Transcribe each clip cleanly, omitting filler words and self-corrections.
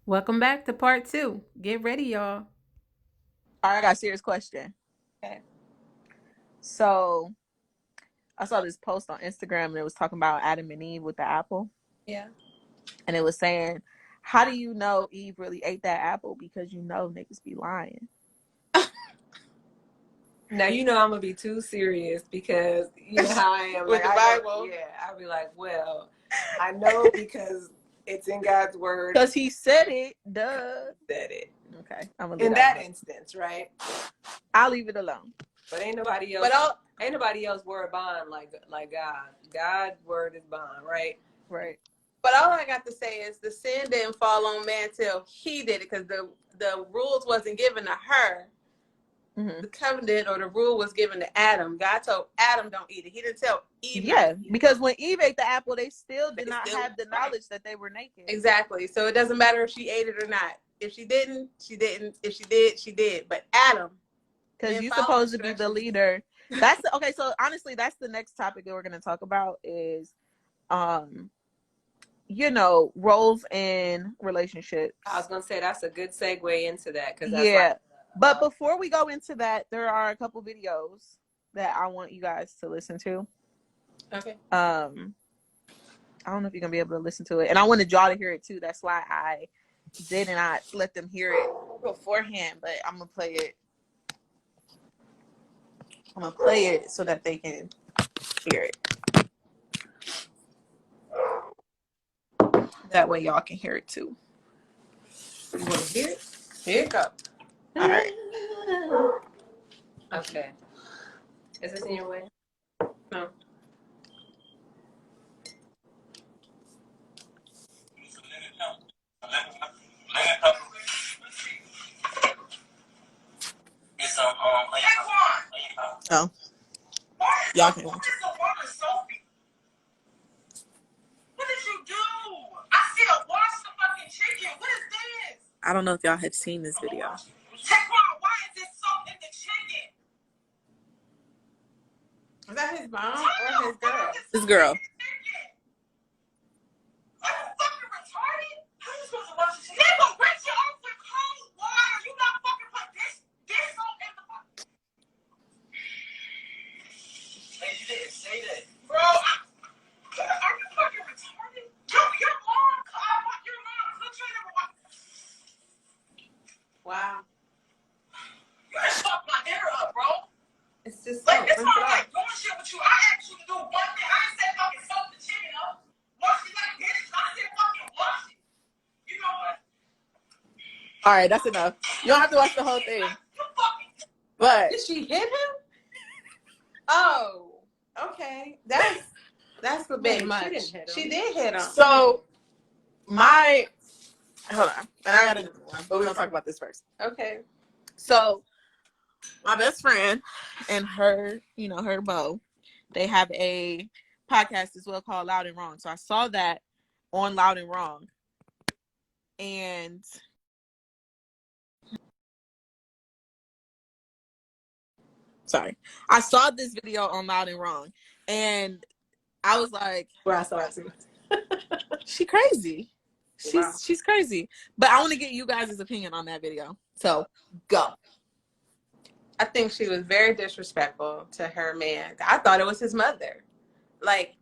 Welcome back to part two. Get ready, y'all. All right, I got a serious question. Okay. So I saw this post on Instagram and it was talking about Adam and Eve with the apple. Yeah. And it was saying, how do you know Eve really ate that apple? Because you know niggas be lying. Now you know I'm gonna be too serious because you know how I am. With like the I Bible. yeah, I'll be like, well, I know because it's in God's word. Because he said it, duh. Said it. Okay, I'm gonna In that instance, right? I'll leave it alone. But ain't nobody else. Ain't nobody else word bond like God. God's word is bond, right? Right. But all I got to say is the sin didn't fall on man till he did it, because the rules wasn't given to her. Mm-hmm. The covenant or the rule was given to Adam. God told Adam don't eat it. He didn't tell Eve. Yeah, because when Eve ate the apple, they still did not have the knowledge that they were naked. Exactly. So it doesn't matter if she ate it or not. If she didn't, she didn't. If she did, she did. But Adam, because you're supposed to be the leader. That's okay. So honestly, that's the next topic that we're going to talk about is, roles in relationships. I was gonna say that's a good segue into that because yeah. But before we go into that, there are a couple videos that I want you guys to listen to. Okay. I don't know if you're gonna be able to listen to it, and I wanted y'all to hear it too. That's why I did not let them hear it beforehand. But I'm gonna play it. I'm gonna play it so that they can hear it. That way y'all can hear it too. You want to hear it? Here it goes. All right. Okay. Is this in your way? No. Oh. Y'all can watch it. What did you do? I said wash the fucking chicken. What is this? I don't know if y'all have seen this video. Taquan, why is this soap in the chicken? Is that his mom or his girl? This girl. Are you fucking retarded? How are you supposed to wash the chicken? They gonna rinse you off with cold water. You not fucking put this soap in the fucking. Hey, you didn't say that. Bro, are you fucking retarded? Your mom cooks you never watch. Wow. You gotta fuck my hair up, bro. It's just like it's not like doing shit with you. I asked you to do one thing. I ain't said fucking soak the chicken up. Wash it like this. I said fucking wash it. You know what? All right, that's enough. You don't have to watch the whole thing. But did she hit him? Oh, okay. That's a bit much. She did hit him. So hold on. And I gotta, but we're gonna talk about this first. Okay. So my best friend and her, her beau, they have a podcast as well called Loud and Wrong. So I saw that on Loud and Wrong. And I saw this video on Loud and Wrong. And I was like, where I saw it too. She crazy. Wow. She's crazy. But I want to get you guys' opinion on that video. So go. I think she was very disrespectful to her man. I thought it was his mother. Like,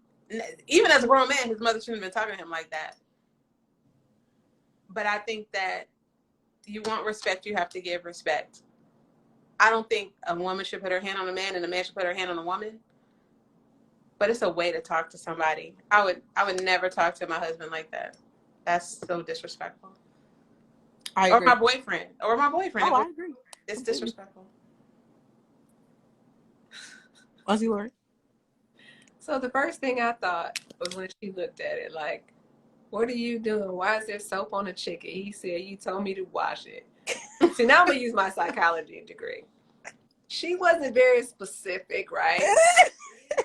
even as a grown man, his mother shouldn't have been talking to him like that. But I think that you want respect, you have to give respect. I don't think a woman should put her hand on a man and a man should put her hand on a woman. But it's a way to talk to somebody. I would never talk to my husband like that. That's so disrespectful. I agree. Or my boyfriend. Oh, I agree. It's disrespectful. Aussie Lord. So the first thing I thought was when she looked at it, like, what are you doing? Why is there soap on the chicken? He said, you told me to wash it. See, now I'm going to use my psychology degree. She wasn't very specific, right?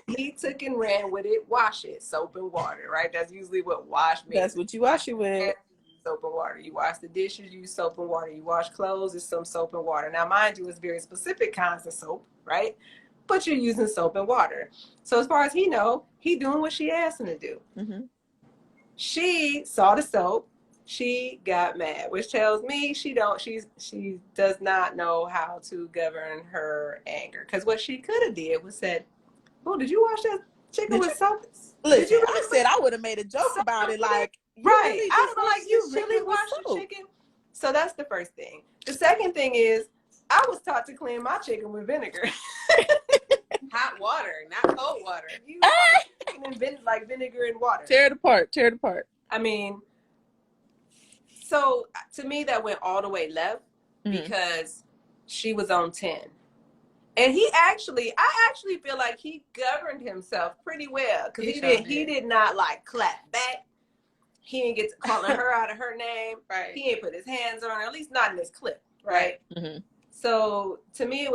He took and ran with it. Wash it. Soap and water, right? That's usually what wash means. That's what you wash it with. Soap and water. You wash the dishes, you use soap and water. You wash clothes, it's some soap and water. Now, mind you, it's very specific kinds of soap, right? But you're using soap and water. So as far as he know, he doing what she asked him to do. Mm-hmm. She saw the soap. She got mad, which tells me she does not know how to govern her anger. Because what she could have did was said, "Oh, did you wash that chicken with salt? Listen, Did you really I said I would have made a joke about it, like, you right? really I just was like, washed you this really chicken with washed the soap." chicken." So that's the first thing. The second thing is, I was taught to clean my chicken with vinegar. Hot water, not cold water. You wash your chicken in like vinegar and water. Tear it apart. I mean, so to me that went all the way left Mhm. because she was on 10. And I actually feel like he governed himself pretty well because he did not like clap back. He didn't get to calling her out of her name. Right. He didn't put his hands on her, at least not in this clip. Right. Mm-hmm. So to me, it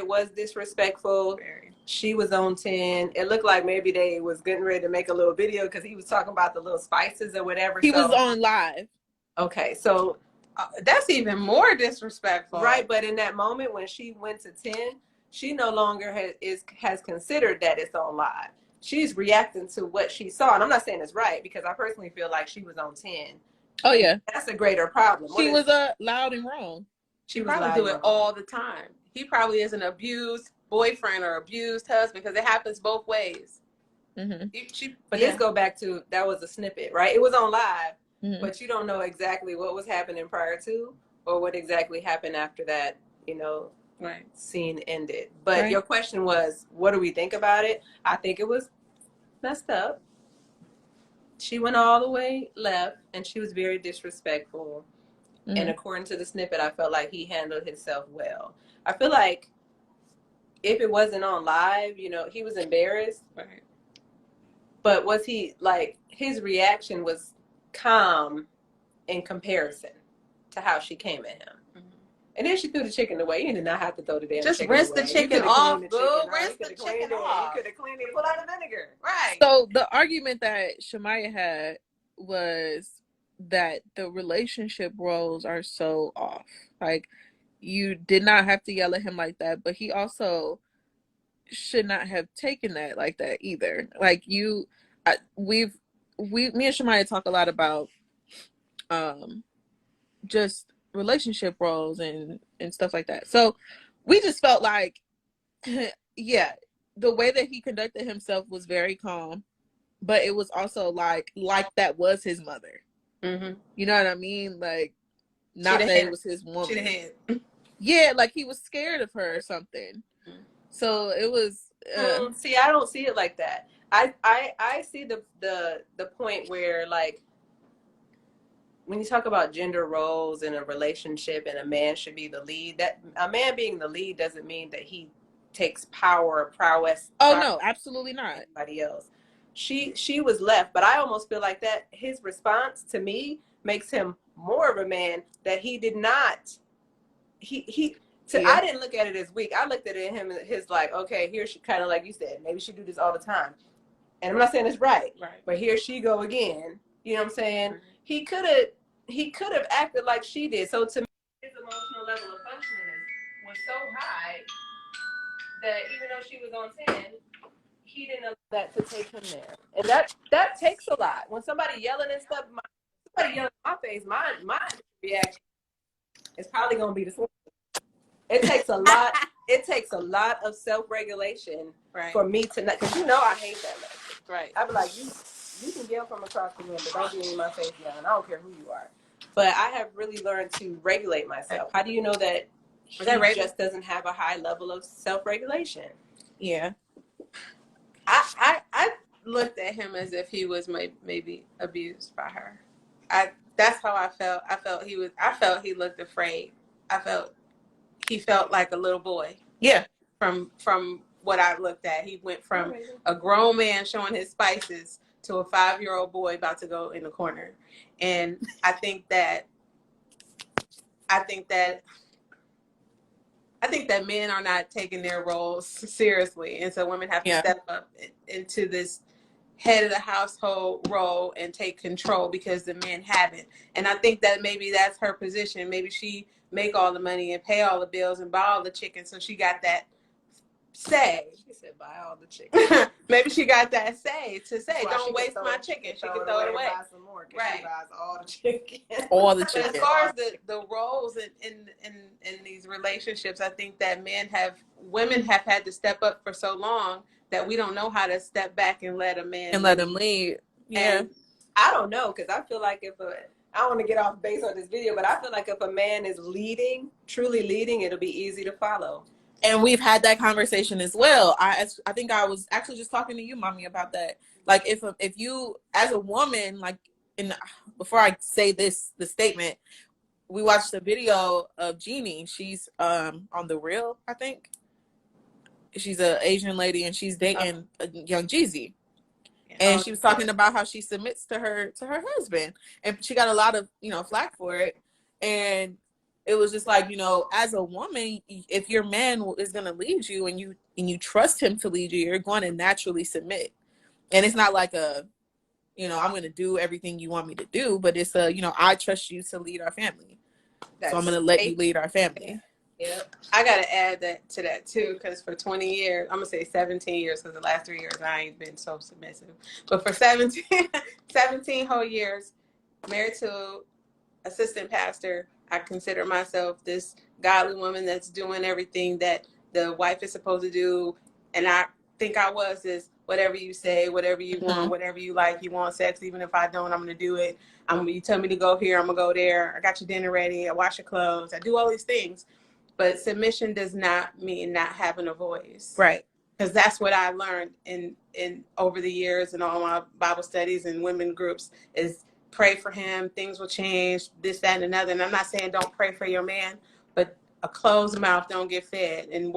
was disrespectful. Very. She was on 10. It looked like maybe they was getting ready to make a little video because he was talking about the little spices or whatever. He was on live. Okay, so that's even more disrespectful. right, but in that moment when she went to 10, she no longer has considered that it's on live. She's reacting to what she saw, and I'm not saying it's right because I personally feel like she was on 10. Oh yeah, that's a greater problem. She was loud and wrong. She probably do it all the time. He probably is an abused boyfriend or abused husband because it happens both ways. Mm-hmm. Let's go back to that was a snippet, right? It was on live, mm-hmm. but you don't know exactly what was happening prior to or what exactly happened after that, right. Scene ended. But your question was, what do we think about it? I think it was messed up. She went all the way left and she was very disrespectful. Mm-hmm. And according to the snippet, I felt like he handled himself well. I feel like if it wasn't on live, he was embarrassed. Right. But was he like, his reaction was calm in comparison to how she came at him. Mm-hmm. And then she threw the chicken away. You did not have to throw the damn just chicken rinse away. the chicken off, boo. Rinse the chicken off. You could have cleaned it and put out the vinegar. Right. So the argument that Shamaya had was that the relationship roles are so off. Like, you did not have to yell at him like that, but he also should not have taken that like that either. Like, me and Shamaya talk a lot about just relationship roles and stuff like that. So we just felt like, yeah, the way that he conducted himself was very calm, but it was also like that was his mother. Mm-hmm. You know what I mean? Like, not that it was his woman. Yeah, like he was scared of her or something. Mm-hmm. So it was. See, I don't see it like that. I see the point where, like, when you talk about gender roles in a relationship and a man should be the lead, that a man being the lead doesn't mean that he takes power or prowess. Oh no, absolutely not. Anybody else. She was left, but I almost feel like that his response to me makes him more of a man that he did not. I didn't look at it as weak. I looked at it him his like, okay, here she kind of like you said, maybe she do this all the time, and I'm not saying it's right, but here she go again. You know what I'm saying? Mm-hmm. He could have acted like she did. So to me, his emotional level of functioning was so high that even though she was on 10, he didn't allow that to take him there. And that takes a lot. When somebody yelling and stuff, somebody yelling in my face, my reaction is probably gonna be the same. It takes a lot. It takes a lot of self-regulation for me to not, because I hate that message. Right. I be like, you can yell from across the room, but don't be in my face yelling. I don't care who you are. But I have really learned to regulate myself. How do you know that he just doesn't have a high level of self-regulation? Yeah. I looked at him as if he was maybe abused by her. That's how I felt. I felt he looked afraid. I felt he felt like a little boy. Yeah. From what I looked at, he went from a grown man showing his spices to a 5-year-old boy about to go in the corner. And I think that men are not taking their roles seriously. And so women have to step up into this head of the household role and take control because the men haven't. And I think that maybe that's her position. Maybe she make all the money and pay all the bills and buy all the chicken. So she got that say. She said, buy all the chicken. Maybe she got that say to say, That's why don't she waste can my throw- chicken. She throw can throw it away. and buy some more, 'cause Right. she buys all the chicken. All the But as chicken. far as the roles in these relationships, I think that women have had to step up for so long that we don't know how to step back and let a man And let him lead. Yeah. And I don't know, because I feel like I don't want to get off base on this video, but I feel like if a man is truly leading, it'll be easy to follow. And we've had that conversation as well. I think I was actually just talking to you, mommy, about that. Like, if you, as a woman, like, before I say the statement, we watched a video of Jeannie. She's on The Real, I think. She's an Asian lady, and she's dating a young Jeezy. And she was talking about how she submits to her husband, and she got a lot of flack for it. And it was just like, as a woman, if your man is going to lead you and you trust him to lead you, you're going to naturally submit. And it's not like I'm going to do everything you want me to do, but it's I trust you to lead our family. So I'm going to let you lead our family. Yep. I got to add that to that too, because for 20 years, I'm going to say 17 years, because the last 3 years I ain't been so submissive. But for 17 whole years, married to assistant pastor, I consider myself this godly woman that's doing everything that the wife is supposed to do. And I think I was this, whatever you say, whatever you want, whatever you like, you want sex, even if I don't, I'm going to do it. You tell me to go here, I'm going to go there. I got your dinner ready. I wash your clothes. I do all these things. But submission does not mean not having a voice. Right. Because that's what I learned in over the years in all my Bible studies and women groups is pray for him. Things will change, this, that, and another. And I'm not saying don't pray for your man, but a closed mouth don't get fed. And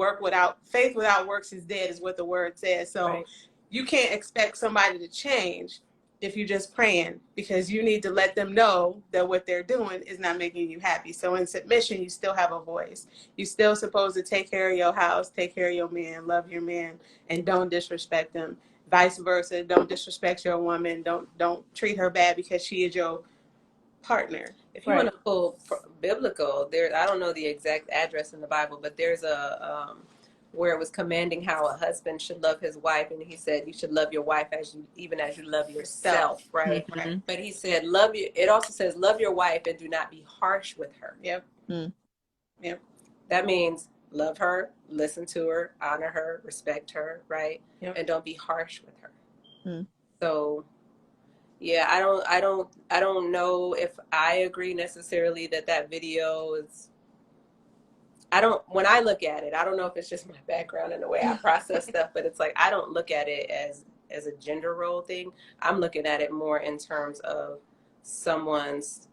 faith without works is dead is what the word says. So you can't expect somebody to change if you're just praying, because you need to let them know that what they're doing is not making you happy. So in submission, you still have a voice. You're still supposed to take care of your house, take care of your man, love your man, and don't disrespect them. Vice versa, don't disrespect your woman. Don't treat her bad because she is your partner. If you want to pull biblical, I don't know the exact address in the Bible, but there's where it was commanding how a husband should love his wife, and he said you should love your wife even as you love yourself, right? Mm-hmm. Right. But he said it also says love your wife and do not be harsh with her. Yep. Yep. That means love her, listen to her, honor her, respect her, right? Yep. And don't be harsh with her. So yeah, I don't know if I agree necessarily that video is. When I look at it, I don't know if it's just my background and the way I process stuff, but it's like I don't look at it as a gender role thing. I'm looking at it more in terms of someone's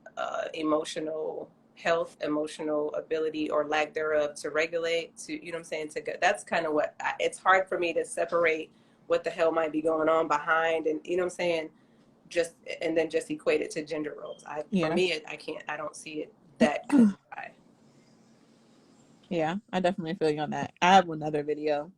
emotional health, emotional ability or lack thereof to regulate, to, you know what I'm saying, to go. That's kind of what it's hard for me to separate what the hell might be going on behind, and you know what I'm saying, and then just equate it to gender roles. For me, I don't see it that high. Yeah, I definitely feel you on that. I have another video